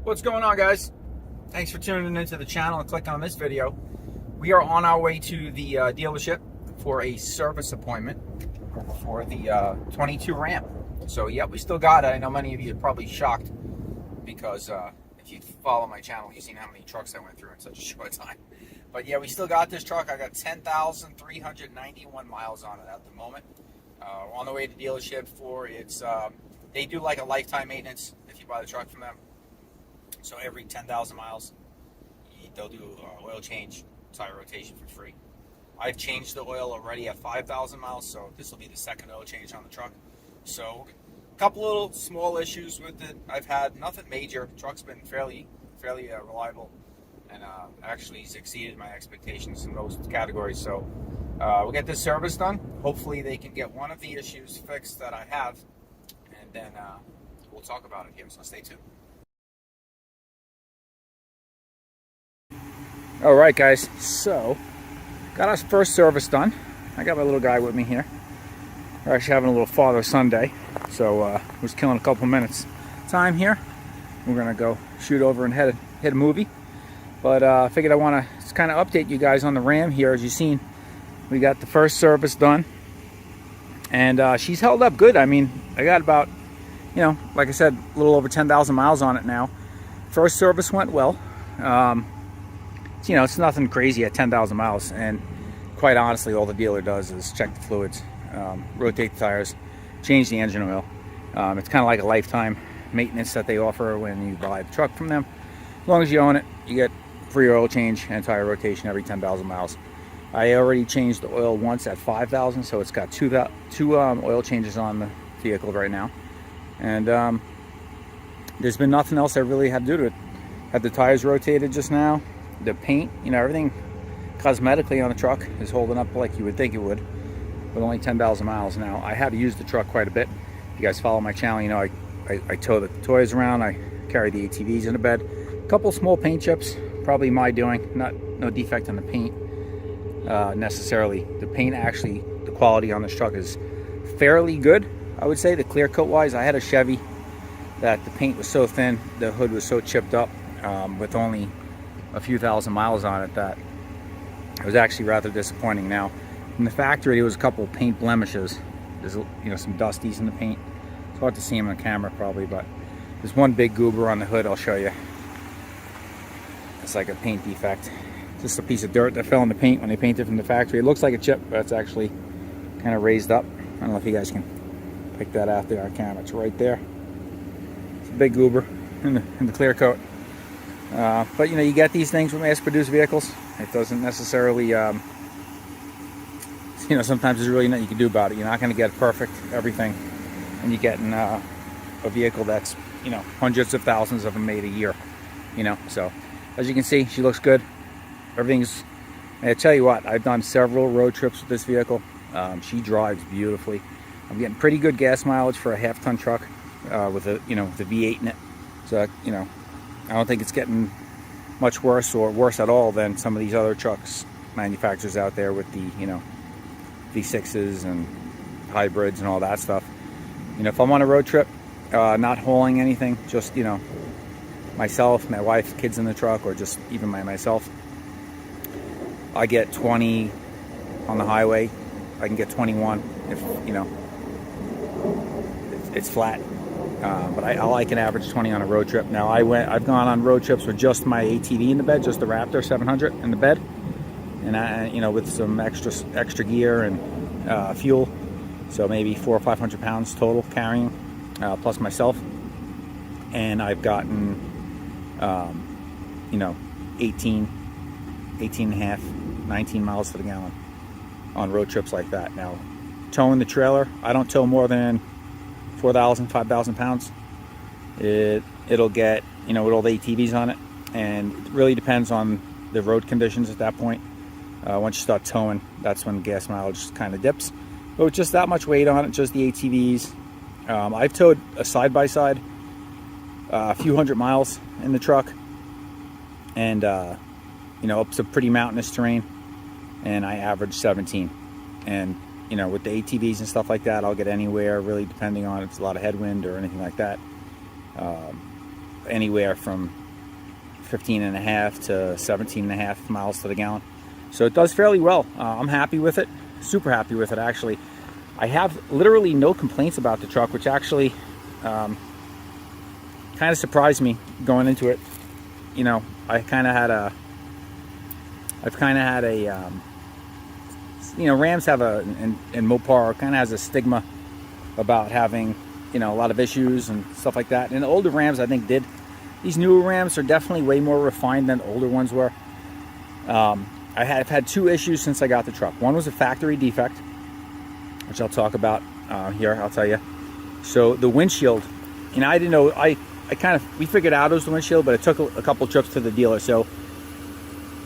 What's going on, guys? Thanks for tuning into the channel and clicking on this video. We are on our way to the dealership for a service appointment for the 22 Ram. So yeah, we still got it. I know many of you are probably shocked because if you follow my channel, you've seen how many trucks I went through in such a short time. But yeah, we still got this truck. I got 10,391 miles on it at the moment. We're on the way to dealership for its, they do like a lifetime maintenance if you buy the truck from them. So every 10,000 miles, they'll do oil change, tire rotation for free. I've changed the oil already at 5,000 miles, so this will be the second oil change on the truck. So a couple little small issues with it I've had, nothing major. The truck's been fairly reliable, and actually has exceeded my expectations in most categories. So we'll get this service done. Hopefully they can get one of the issues fixed that I have, and then we'll talk about it here, so stay tuned. Alright guys, so got our first service done. I got my little guy with me here. We're actually having a little father-son day, so we're just killing a couple minutes time here. We're gonna go shoot over and hit a movie, but I figured I want to kind of update you guys on the Ram here. As you've seen, we got the first service done, and she's held up good. I mean, I got about, like I said, a little over 10,000 miles on it now. First service went well. It's nothing crazy at 10,000 miles, and quite honestly, all the dealer does is check the fluids, rotate the tires, change the engine oil. It's kind of like a lifetime maintenance that they offer when you buy the truck from them. As long as you own it, you get free oil change and tire rotation every 10,000 miles. I already changed the oil once at 5,000, so it's got two oil changes on the vehicle right now. And there's been nothing else I really had to do to it. Had the tires rotated just now. The paint, everything cosmetically on the truck is holding up like you would think it would, with only 10,000 miles. Now, I have used the truck quite a bit. If you guys follow my channel, I tow the toys around, I carry the ATVs in the bed. A couple small paint chips, probably my doing, no defect in the paint necessarily. The paint, actually, the quality on this truck is fairly good, I would say, the clear coat wise. I had a Chevy that the paint was so thin, the hood was so chipped up with only a few thousand miles on it that it was actually rather disappointing. Now, in the factory, there was a couple paint blemishes. There's some dusties in the paint. It's hard to see them on camera probably, but there's one big goober on the hood. I'll show you. It's like a paint defect, just a piece of dirt that fell in the paint when they painted from the factory. It looks like a chip, but it's actually kind of raised up. I don't know if you guys can pick that out there on camera. It's right there. It's a big goober in the clear coat. But you get these things with mass-produced vehicles. It doesn't necessarily, sometimes there's really nothing you can do about it. You're not going to get perfect everything, and you're getting a vehicle that's hundreds of thousands of them made a year. So as you can see, she looks good. Everything's. I tell you what, I've done several road trips with this vehicle. She drives beautifully. I'm getting pretty good gas mileage for a half-ton truck with a the V8 in it. So I don't think it's getting much worse or worse at all than some of these other trucks manufacturers out there with the V6s and hybrids and all that stuff. If I'm on a road trip, not hauling anything, just myself, my wife, kids in the truck, or just even myself, I get 20 on the highway. I can get 21 if it's flat. But I like an average 20 on a road trip. Now I've gone on road trips with just my ATV in the bed, just the Raptor 700 in the bed, and with some extra gear and fuel, so maybe 400 or 500 pounds total carrying, plus myself. And I've gotten 18 and a half, 19 miles to the gallon on road trips like that. Now, towing the trailer, I don't tow more than 4,000, 5,000 pounds. It'll get, with all the ATVs on it, and it really depends on the road conditions at that point. Once you start towing, that's when gas mileage kind of dips. But with just that much weight on it, just the ATVs, I've towed a side-by-side a few hundred miles in the truck, and up some pretty mountainous terrain, and I average 17. And with the ATVs and stuff like that, I'll get anywhere, really depending on if it's a lot of headwind or anything like that. anywhere from 15.5 to 17.5 miles to the gallon. So it does fairly well. I'm happy with it, super happy with it actually. I have literally no complaints about the truck, which actually kind of surprised me going into it. You know, I've kind of had a you know, Rams have and Mopar kind of has a stigma about having, you know, a lot of issues and stuff like that. And the older Rams, I think, did. These newer Rams are definitely way more refined than the older ones were. I've had 2 issues since I got the truck. One was a factory defect, which I'll talk about here. I'll tell you. So the windshield, you know, I didn't know. We figured out it was the windshield, but it took a couple trips to the dealer. So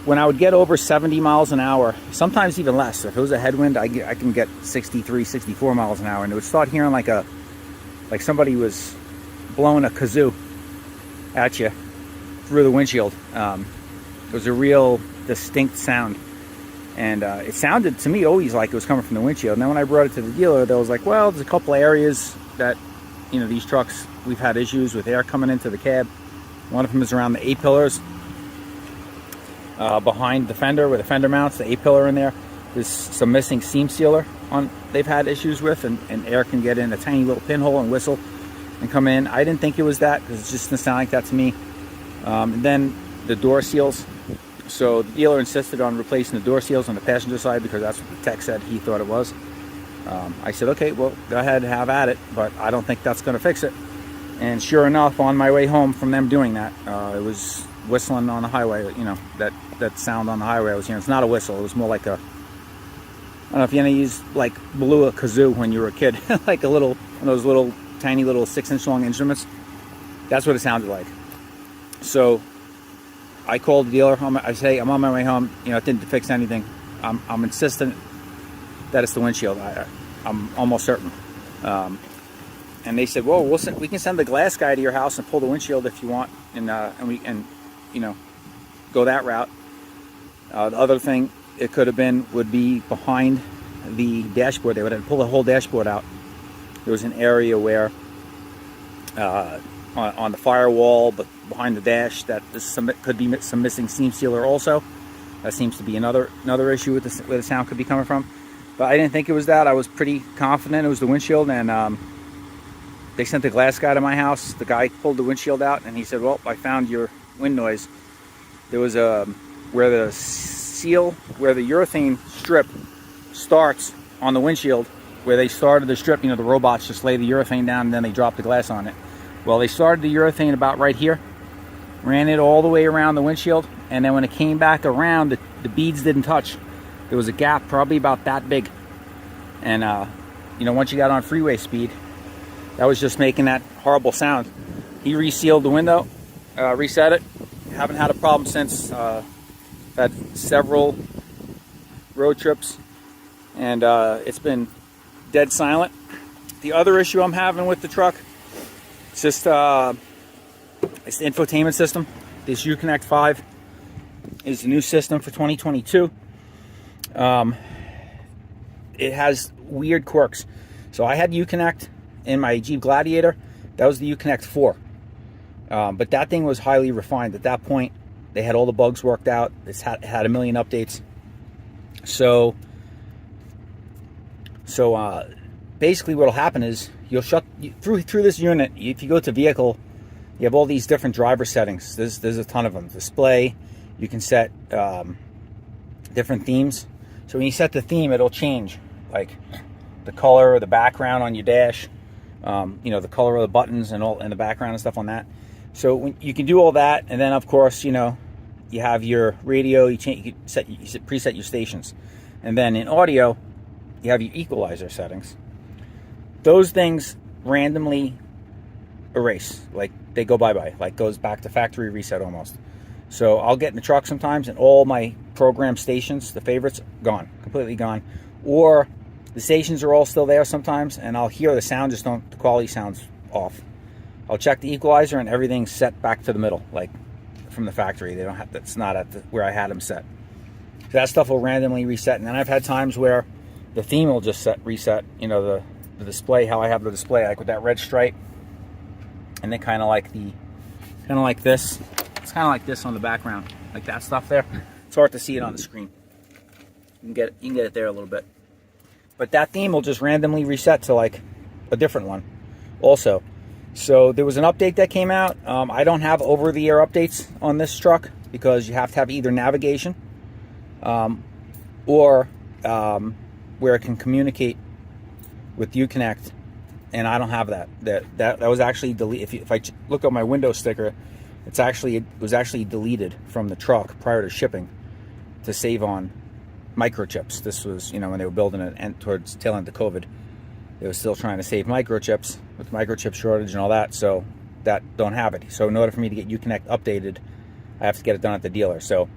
when I would get over 70 miles an hour, sometimes even less, if it was a headwind, I can get 63, 64 miles an hour, and it would start hearing like somebody was blowing a kazoo at you through the windshield. It was a real distinct sound, and it sounded to me always like it was coming from the windshield. And then when I brought it to the dealer, they was like, well, there's a couple of areas that, you know, these trucks, we've had issues with air coming into the cab. One of them is around the A-pillars behind the fender, where the fender mounts, the A-pillar in there. There's some missing seam sealer on they've had issues with, and air can get in a tiny little pinhole and whistle and come in. I didn't think it was that, because it just didn't sound like that to me. And then the door seals. So the dealer insisted on replacing the door seals on the passenger side, because that's what the tech said he thought it was. I said, okay, well, go ahead and have at it, but I don't think that's going to fix it. And sure enough, on my way home from them doing that, it was whistling on the highway. You know, that sound on the highway I was hearing. It's not a whistle. It was more like a, I don't know if you used like blew a kazoo when you were a kid, like a little, one of those little tiny little 6-inch long instruments. That's what it sounded like. So I called the dealer. I say, I'm on my way home. You know, it didn't fix anything. I'm insistent that it's the windshield. I'm almost certain. And they said, well, we can send the glass guy to your house and pull the windshield if you want, and we you know, go that route. The other thing it could have been would be behind the dashboard. They would have pulled the whole dashboard out. There was an area where on the firewall, but behind the dash, that could be some missing seam sealer also. That seems to be another issue with where the sound could be coming from. But I didn't think it was that. I was pretty confident it was the windshield, and they sent the glass guy to my house. The guy pulled the windshield out, and he said, well, I found your wind noise. There was where the urethane strip starts on the windshield, where they started the strip. You know, the robots just lay the urethane down and then they drop the glass on it. Well, they started the urethane about right here, ran it all the way around the windshield, and then when it came back around, the beads didn't touch. There was a gap probably about that big. And you know, once you got on freeway speed, that was just making that horrible sound. He resealed the window, reset it. Haven't had a problem since. Had several road trips, and it's been dead silent. The other issue I'm having with the truck, it's just it's the infotainment system. This Uconnect 5 is the new system for 2022. It has weird quirks. So I had Uconnect in my Jeep Gladiator. That was the Uconnect 4. But that thing was highly refined. At that point, they had all the bugs worked out. It had a million updates. So basically what will happen is you'll through this unit, if you go to vehicle, you have all these different driver settings. There's a ton of them. Display, you can set different themes. So when you set the theme, it'll change, like the color or the background on your dash, you know, the color of the buttons and the background and stuff on that. So when you can do all that, and then of course, you know, you have your radio. You preset your stations, and then in audio, you have your equalizer settings. Those things randomly erase, like they go bye-bye, like goes back to factory reset almost. So I'll get in the truck sometimes, and all my program stations, the favorites, gone, completely gone, or the stations are all still there sometimes, and I'll hear the sound, just don't, the quality sounds off. I'll check the equalizer, and everything's set back to the middle, like from the factory. They don't have, that's not at where I had them set. So that stuff will randomly reset. And then I've had times where the theme will just reset, you know, the display, how I have the display, like with that red stripe, and then kind of like the kind of like this. It's kind of like this on the background, like that stuff there. It's hard to see it on the screen. You can get it there a little bit. But that theme will just randomly reset to like a different one also. So there was an update that came out. I don't have over-the-air updates on this truck because you have to have either navigation or where it can communicate with Uconnect, and I don't have that. That was actually deleted. If I look at my Windows sticker, it was actually deleted from the truck prior to shipping to save on microchips. This was, you know, when they were building it and towards the tail end of COVID, they were still trying to save microchips with microchip shortage and all that. So that don't have it. So in order for me to get Uconnect updated, I have to get it done at the dealer. So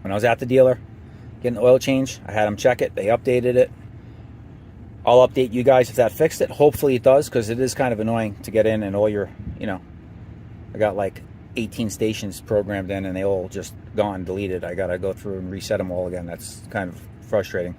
when I was at the dealer getting an oil change, I had them check it. They updated it. I'll update you guys if that fixed it. Hopefully it does, because it is kind of annoying to get in and all your, you know, I got like 18 stations programmed in and they all just gone, deleted. I got to go through and reset them all again. That's kind of frustrating.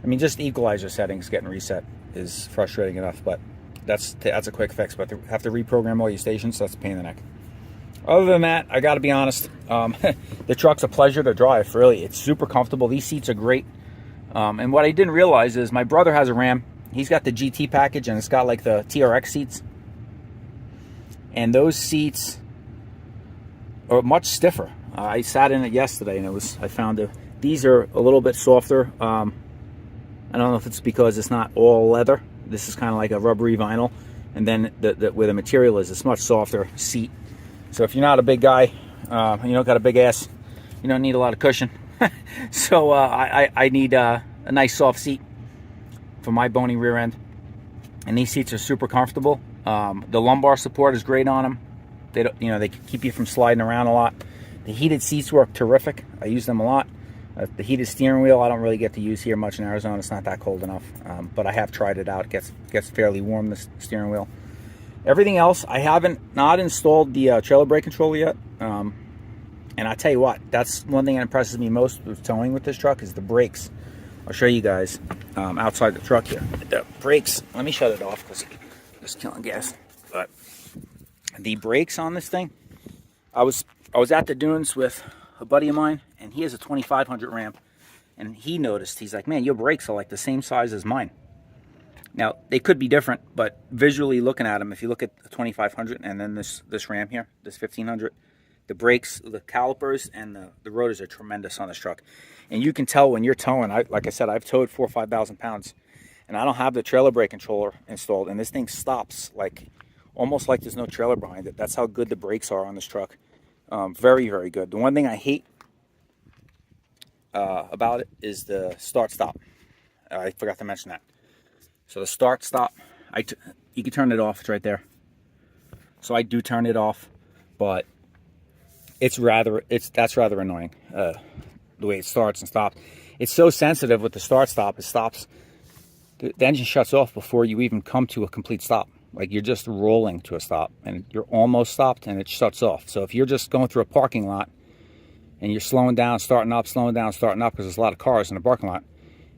I mean, just equalizer settings getting reset is frustrating enough, but that's a quick fix. But to have to reprogram all your stations, so that's a pain in the neck. Other than that, I got to be honest, the truck's a pleasure to drive, really. It's super comfortable. These seats are great. And what I didn't realize is my brother has a Ram. He's got the GT package, and it's got like the TRX seats. And those seats are much stiffer. I sat in it yesterday, and I found these are a little bit softer. I don't know if it's because it's not all leather. This is kind of like a rubbery vinyl. And then where the material is, it's much softer seat. So if you're not a big guy, you don't got a big ass, you don't need a lot of cushion. So I need a nice soft seat for my bony rear end. And these seats are super comfortable. The lumbar support is great on them. They don't, you know, they keep you from sliding around a lot. The heated seats work terrific. I use them a lot. The heated steering wheel I don't really get to use here much in Arizona. It's not that cold enough. But I have tried it out. It gets fairly warm, the steering wheel. Everything else, I haven't not installed the trailer brake controller yet. And I tell you what, that's one thing that impresses me most with towing with this truck is the brakes. I'll show you guys outside the truck here. The brakes, let me shut it off because it's killing gas. But the brakes on this thing, I was at the dunes with a buddy of mine, and he has a 2500 Ram, and he noticed, he's like, man, your brakes are like the same size as mine. Now, they could be different, but visually looking at them, if you look at the 2500 and then this Ram here, this 1500, the brakes, the calipers, and the rotors are tremendous on this truck. And you can tell when you're towing, like I said, I've towed 4,000 or 5,000 pounds, and I don't have the trailer brake controller installed, and this thing stops like almost like there's no trailer behind it. That's how good the brakes are on this truck. Very, very good. The one thing I hate about it is the start-stop. I forgot to mention that. So the start-stop, you can turn it off. It's right there. So I do turn it off, but that's rather annoying. The way it starts and stops. It's so sensitive with the start-stop. It stops. The engine shuts off before you even come to a complete stop. Like you're just rolling to a stop, and you're almost stopped, and it shuts off. So if you're just going through a parking lot, and you're slowing down, starting up, because there's a lot of cars in the parking lot,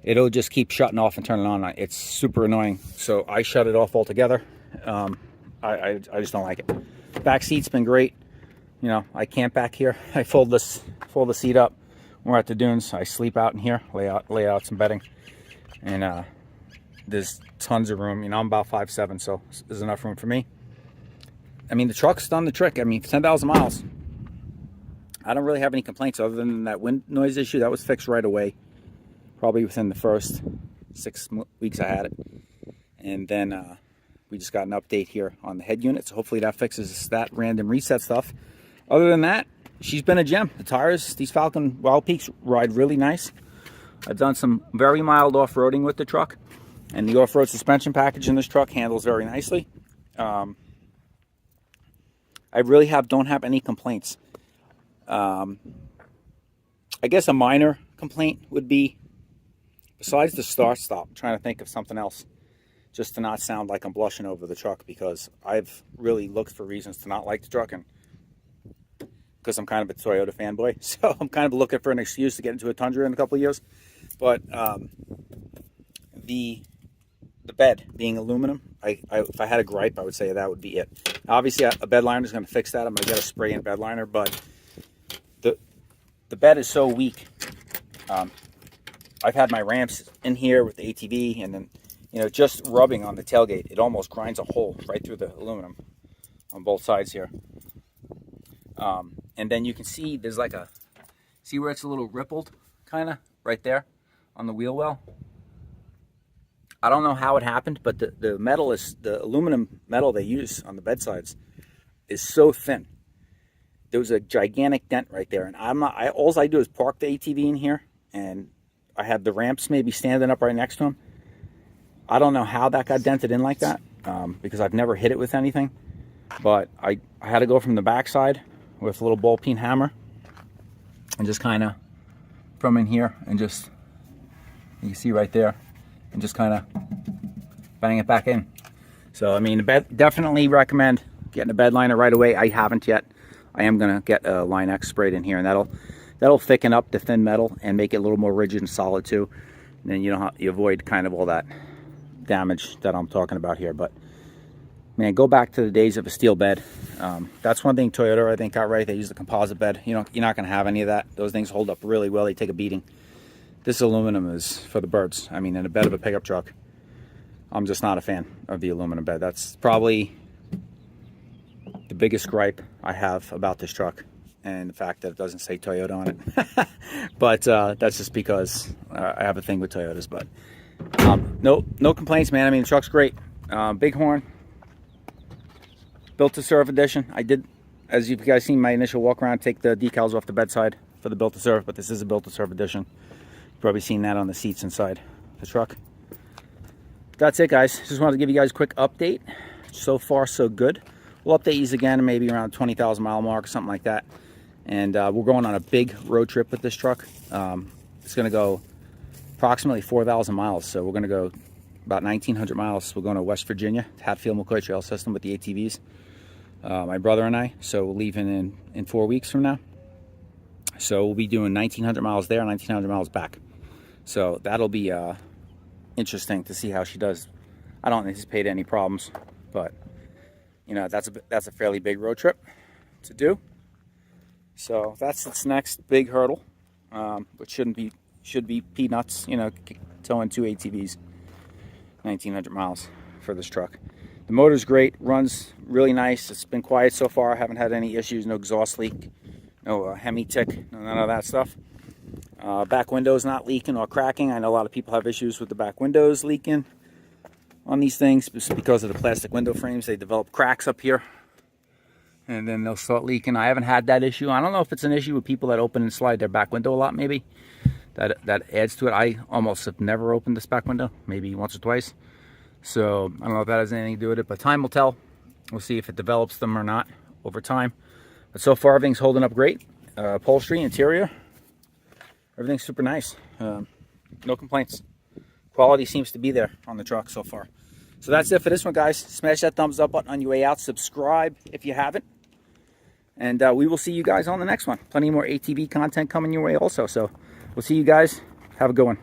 it'll just keep shutting off and turning on. It's super annoying. So I shut it off altogether. I just don't like it. Back seat's been great. You know, I camp back here. I fold the seat up when we're at the dunes. I sleep out in here, lay out some bedding, and there's tons of room. You know, I'm about 5'7", so there's enough room for me. I mean, the truck's done the trick. I mean, 10,000 miles. I don't really have any complaints other than that wind noise issue. That was fixed right away, probably within the first 6 weeks I had it. And then we just got an update here on the head unit, so hopefully that fixes that random reset stuff. Other than that, she's been a gem. The tires, these Falcon Wild Peaks ride really nice. I've done some very mild off-roading with the truck, and the off-road suspension package in this truck handles very nicely. I really don't have any complaints. I guess a minor complaint would be, besides the start-stop, I'm trying to think of something else, just to not sound like I'm blushing over the truck, because I've really looked for reasons to not like the truck, and because I'm kind of a Toyota fanboy, so I'm kind of looking for an excuse to get into a Tundra in a couple of years. But the bed being aluminum, if I had a gripe, I would say that would be it. Obviously, a bed liner is going to fix that. I'm going to get a spray-in bed liner, but the bed is so weak. I've had my ramps in here with the ATV, and then, you know, just rubbing on the tailgate, it almost grinds a hole right through the aluminum on both sides here. And then you can see there's like see where it's a little rippled, kind of, right there on the wheel well? I don't know how it happened, but the aluminum metal they use on the bedsides is so thin. There was a gigantic dent right there, and all I do is park the ATV in here, and I have the ramps maybe standing up right next to them. I don't know how that got dented in like that, because I've never hit it with anything, but I had to go from the backside with a little ball peen hammer and just kind of from in here, and just, you can see right there, and just kind of bang it back in. So I mean, definitely recommend getting a bed liner right away. I haven't yet. I am gonna get a Line X sprayed in here, and that'll thicken up the thin metal and make it a little more rigid and solid too. And then you avoid kind of all that damage that I'm talking about here. But man, go back to the days of a steel bed. That's one thing Toyota, I think, got right. They use the composite bed. You're not gonna have any of that. Those things hold up really well. They take a beating. This aluminum is for the birds. I mean, in a bed of a pickup truck, I'm just not a fan of the aluminum bed. That's probably the biggest gripe I have about this truck, and the fact that it doesn't say Toyota on it. But that's just because I have a thing with Toyotas. But no complaints, man. I mean, the truck's great. Bighorn, built to serve edition. I did, as you guys seen my initial walk around, take the decals off the bedside for the built to serve, but this is a built to serve edition. You've probably seen that on the seats inside the truck. That's it, guys. Just wanted to give you guys a quick update. So far, so good. We'll update you again maybe around 20,000 mile mark or something like that. And we're going on a big road trip with this truck. It's going to go approximately 4,000 miles. So we're going to go about 1,900 miles. We're going to West Virginia, Hatfield McCoy Trail System with the ATVs. My brother and I. So we're leaving in 4 weeks from now. So we'll be doing 1,900 miles there, 1,900 miles back. So that'll be interesting to see how she does. I don't anticipate any problems, but you know, that's a fairly big road trip to do. So that's its next big hurdle, which should be peanuts. You know, towing 2 ATVs, 1,900 miles for this truck. The motor's great, runs really nice. It's been quiet so far. I haven't had any issues. No exhaust leak, no Hemi tick, none of that stuff. Back windows not leaking or cracking. I know a lot of people have issues with the back windows leaking on these things because of the plastic window frames. They develop cracks up here, and then they'll start leaking. I haven't had that issue. I don't know if it's an issue with people that open and slide their back window a lot, maybe. That adds to it. I almost have never opened this back window, maybe once or twice. So I don't know if that has anything to do with it, but time will tell. We'll see if it develops them or not over time. But so far, everything's holding up great. Upholstery, interior, everything's super nice. No complaints. Quality seems to be there on the truck so far. So that's it for this one, guys. Smash that thumbs up button on your way out. Subscribe if you haven't. And we will see you guys on the next one. Plenty more ATV content coming your way also. So we'll see you guys. Have a good one.